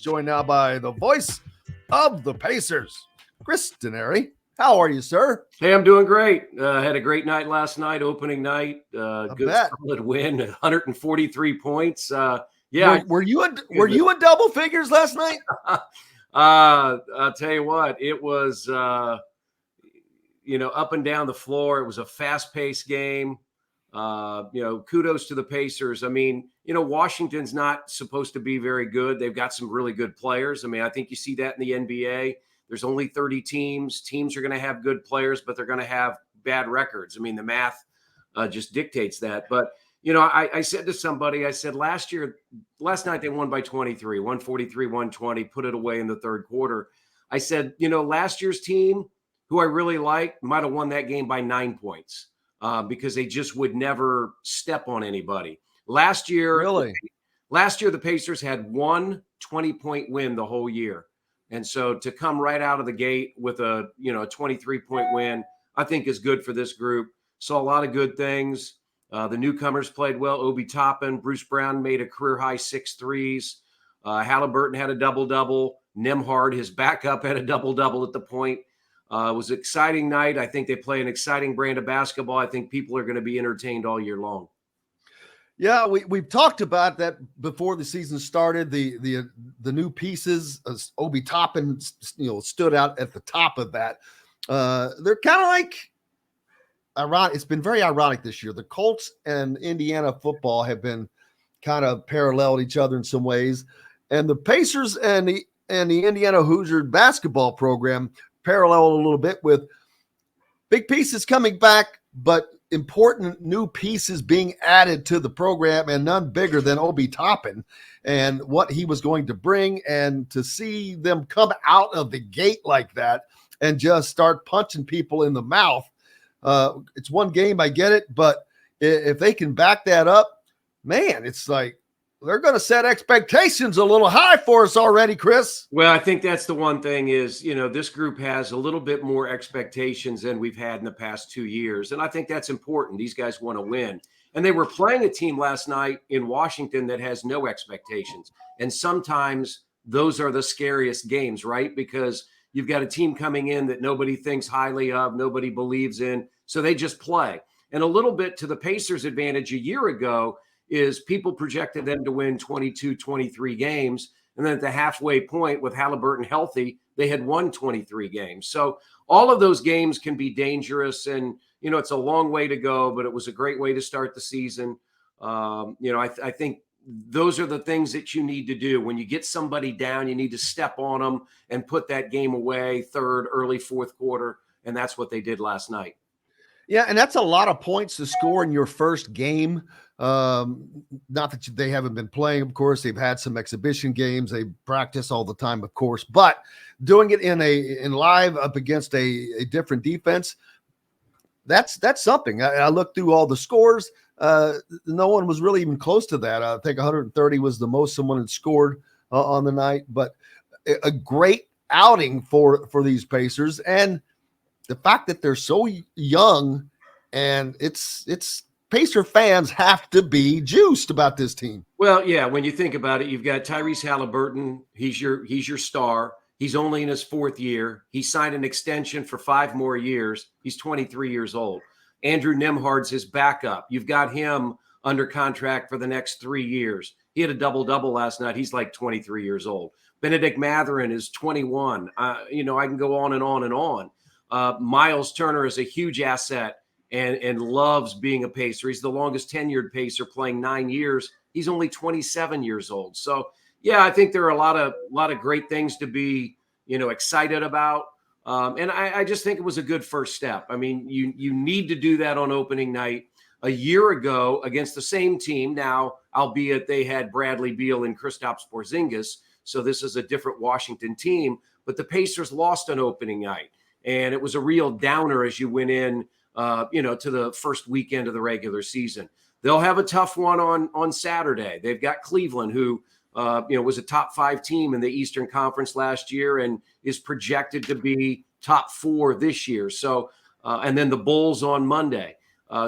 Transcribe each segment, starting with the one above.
Joined now by the voice of the Pacers, Chris Denari. How are you, sir? Hey, I'm doing great. Had a great night last night, opening night. I Good bet. solid win, 143 points. Were you in double figures last night? I'll tell you what, it was up and down the floor. It was a fast-paced game. Kudos to the Pacers. I mean, Washington's not supposed to be very good. They've got some really good players. I mean, I think you see that in the NBA. There's only 30 teams. Teams are going to have good players, but they're going to have bad records. I mean, the math just dictates that. But, I said to somebody, I said, last night they won by 23, 143, 120, put it away in the third quarter. I said, last year's team, who I really liked, might have won that game by 9 points. Because they just would never step on anybody. Last year, the Pacers had one 20-point win the whole year. And so to come right out of the gate with a 23-point win, I think is good for this group. Saw a lot of good things. The newcomers played well. Obi Toppin, Bruce Brown made a career-high 6 threes. Halliburton had a double-double. Nembhard, his backup, had a double-double at the point. It was an exciting night. I think they play an exciting brand of basketball. I think people are going to be entertained all year long. Yeah, we've talked about that before the season started. The new pieces, Obi Toppin, stood out at the top of that. They're kind of like ironic. It's been very ironic this year. The Colts and Indiana football have been kind of paralleled each other in some ways, and the Pacers and the Indiana Hoosier basketball program parallel a little bit with big pieces coming back, but important new pieces being added to the program, and none bigger than Obi Toppin and what he was going to bring. And to see them come out of the gate like that and just start punching people in the mouth. It's one game, I get it, but if they can back that up, man, it's like they're going to set expectations a little high for us already, Chris. Well, I think that's the one thing is, this group has a little bit more expectations than we've had in the past 2 years. And I think that's important. These guys want to win. And they were playing a team last night in Washington that has no expectations. And sometimes those are the scariest games, right? Because you've got a team coming in that nobody thinks highly of, nobody believes in. So they just play. And a little bit to the Pacers' advantage a year ago is people projected them to win 22, 23 games. And then at the halfway point with Halliburton healthy, they had won 23 games. So all of those games can be dangerous. And, it's a long way to go, but it was a great way to start the season. I think those are the things that you need to do. When you get somebody down, you need to step on them and put that game away third, early fourth quarter. And that's what they did last night. Yeah, and that's a lot of points to score in your first game. Not that they haven't been playing, of course. They've had some exhibition games. They practice all the time, of course. But doing it in live up against a different defense, that's something. I looked through all the scores. No one was really even close to that. I think 130 was the most someone had scored on the night. But a great outing for these Pacers. And the fact that they're so young, and it's Pacer fans have to be juiced about this team. Well, yeah, when you think about it, you've got Tyrese Halliburton. He's your star. He's only in his fourth year. He signed an extension for 5 more years. He's 23 years old. Andrew Nembhard's his backup. You've got him under contract for the next 3 years. He had a double-double last night. He's like 23 years old. Benedict Mathurin is 21. I can go on and on and on. Miles Turner is a huge asset and loves being a Pacer. He's the longest tenured Pacer, playing 9 years. He's only 27 years old. So, yeah, I think there are a lot of great things to be, excited about. And I just think it was a good first step. I mean, you need to do that on opening night. A year ago against the same team, now, albeit they had Bradley Beal and Kristaps Porzingis, so this is a different Washington team, but the Pacers lost on opening night. And it was a real downer as you went in, to the first weekend of the regular season. They'll have a tough one on Saturday. They've got Cleveland, who, was a top 5 team in the Eastern Conference last year and is projected to be top 4 this year. So, and then the Bulls on Monday.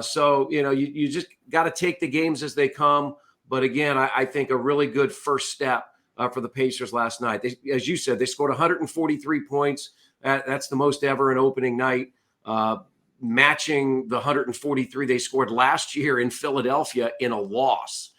So, you just got to take the games as they come. But again, I think a really good first step for the Pacers last night. As you said, they scored 143 points. That's the most ever in opening night, matching the 143 they scored last year in Philadelphia in a loss.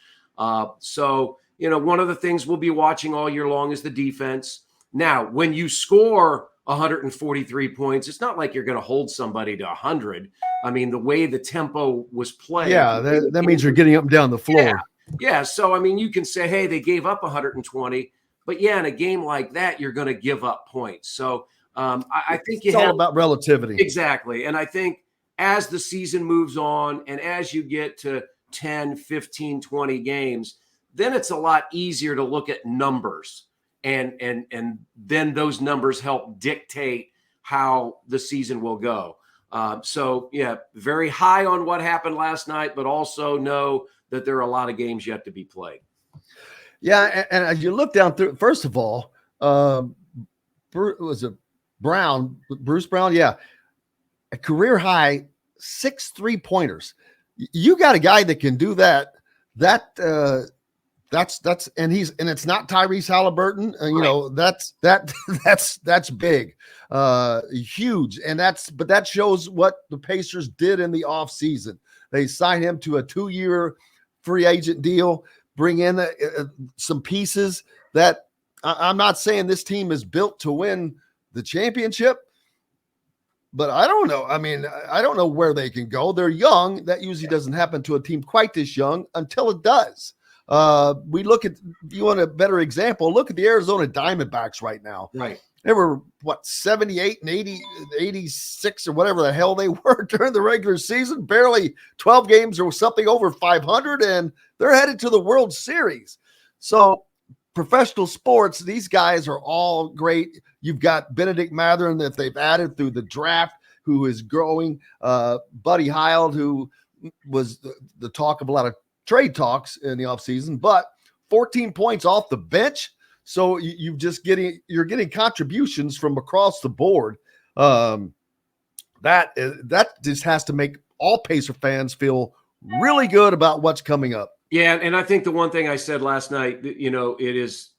So, one of the things we'll be watching all year long is the defense. Now, when you score 143 points, it's not like you're going to hold somebody to 100. I mean, the way the tempo was played. Yeah, that means you're getting up and down the floor. Yeah. So, I mean, you can say, hey, they gave up 120. But, yeah, in a game like that, you're going to give up points. So, I think it's all about relativity. Exactly. And I think as the season moves on and as you get to 10, 15, 20 games, then it's a lot easier to look at numbers. And then those numbers help dictate how the season will go. So, yeah, very high on what happened last night, but also know that there are a lot of games yet to be played. Yeah, and as you look down through, first of all, was it Bruce Brown? Yeah, a career high 6 3-pointers. You got a guy that can do that. That's and it's not Tyrese Halliburton. That's big, huge, and that shows what the Pacers did in the offseason. They signed him to a 2-year free agent deal, bring in some pieces that I'm not saying this team is built to win the championship, but I don't know. I mean, I don't know where they can go. They're young. That usually doesn't happen to a team quite this young until it does. We look at, you want a better example, look at the Arizona Diamondbacks right now. Right. They were 78 and 86 or whatever the hell they were during the regular season, barely 12 games or something over 500, and they're headed to the World Series. So professional sports, these guys are all great. You've got Benedict Mathurin that they've added through the draft, who is growing. Buddy Hield, who was the talk of a lot of trade talks in the offseason, but 14 points off the bench. So you're getting contributions from across the board. That just has to make all Pacer fans feel really good about what's coming up. Yeah, and I think the one thing I said last night, it is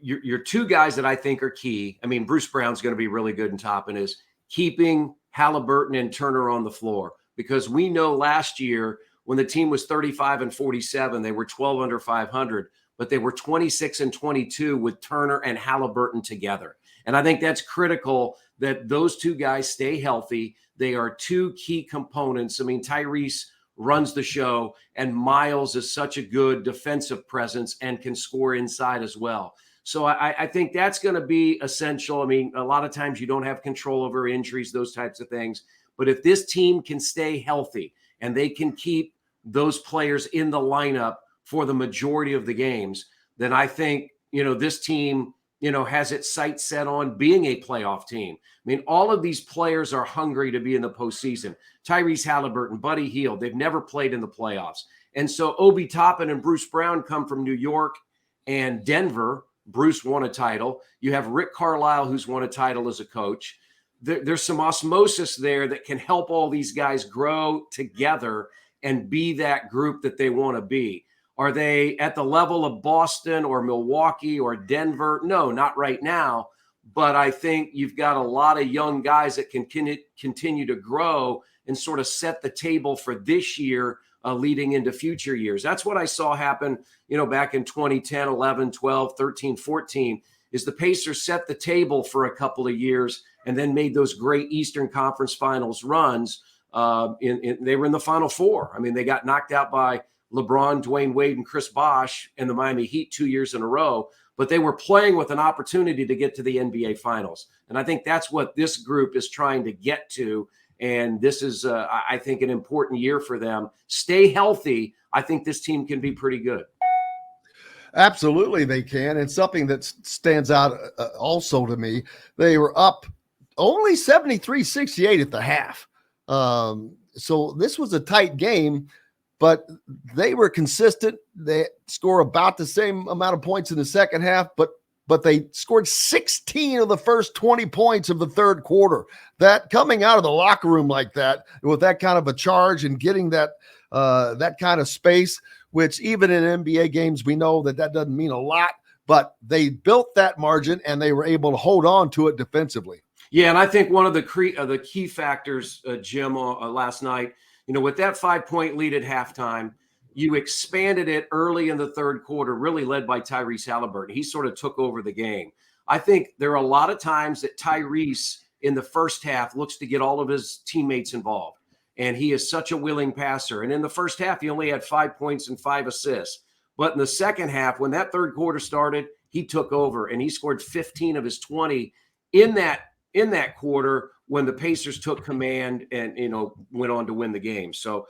your two guys that I think are key. I mean, Bruce Brown's going to be really good in Toppin, is keeping Halliburton and Turner on the floor, because we know last year when the team was 35 and 47, they were 12 under 500, but they were 26 and 22 with Turner and Halliburton together. And I think that's critical that those two guys stay healthy. They are two key components. I mean, Tyrese runs the show, and Miles is such a good defensive presence and can score inside as well. So I think that's going to be essential. I mean, a lot of times you don't have control over injuries, those types of things. But if this team can stay healthy and they can keep those players in the lineup for the majority of the games, then I think, this team, has its sights set on being a playoff team. I mean, all of these players are hungry to be in the postseason. Tyrese Halliburton, Buddy Hield, they've never played in the playoffs. And so Obi Toppin and Bruce Brown come from New York and Denver. Bruce won a title. You have Rick Carlisle, who's won a title as a coach. There's some osmosis there that can help all these guys grow together and be that group that they want to be. Are they at the level of Boston or Milwaukee or Denver? No, not right now. But I think you've got a lot of young guys that can continue to grow and sort of set the table for this year leading into future years. That's what I saw happen, back in 2010, 11, 12, 13, 14, is the Pacers set the table for a couple of years and then made those great Eastern Conference Finals runs. They were in the Final Four. I mean, they got knocked out by LeBron, Dwayne Wade, and Chris Bosh and the Miami Heat 2 years in a row, but they were playing with an opportunity to get to the NBA Finals. And I think that's what this group is trying to get to. And this is, I think, an important year for them. Stay healthy. I think this team can be pretty good. Absolutely, they can. And something that stands out also to me, they were up only 73-68 at the half. So this was a tight game, but they were consistent. They score about the same amount of points in the second half, but they scored 16 of the first 20 points of the third quarter. That coming out of the locker room like that, with that kind of a charge and getting that kind of space, which even in NBA games, we know that doesn't mean a lot, but they built that margin and they were able to hold on to it defensively. Yeah, and I think one of the key factors, Jim, last night, with that 5-point lead at halftime, you expanded it early in the third quarter, really led by Tyrese Halliburton. He sort of took over the game. I think there are a lot of times that Tyrese in the first half looks to get all of his teammates involved, and he is such a willing passer. And in the first half, he only had 5 points and 5 assists. But in the second half, when that third quarter started, he took over and he scored 15 of his 20 in that quarter when the Pacers took command and went on to win the game. So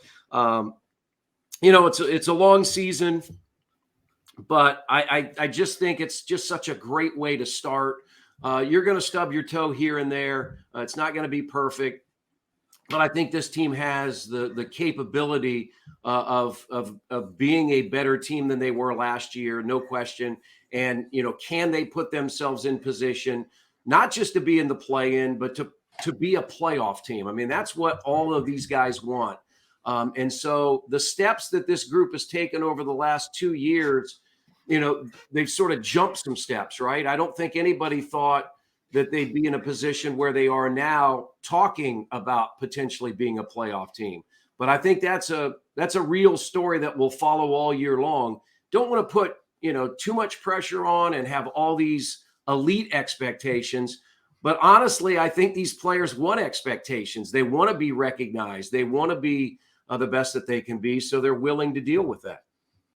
it's a long season, but I just think it's just such a great way to start. You're going to stub your toe here and there. It's not going to be perfect, but I think this team has the capability of being a better team than they were last year, no question. And can they put themselves in position not just to be in the play-in, but to be a playoff team? I mean, that's what all of these guys want. And so the steps that this group has taken over the last 2 years, they've sort of jumped some steps, right? I don't think anybody thought that they'd be in a position where they are now talking about potentially being a playoff team. But I think that's a real story that will follow all year long. Don't want to put, too much pressure on and have all these elite expectations. But honestly, I think these players want expectations. They want to be recognized. They want to be the best that they can be. So they're willing to deal with that.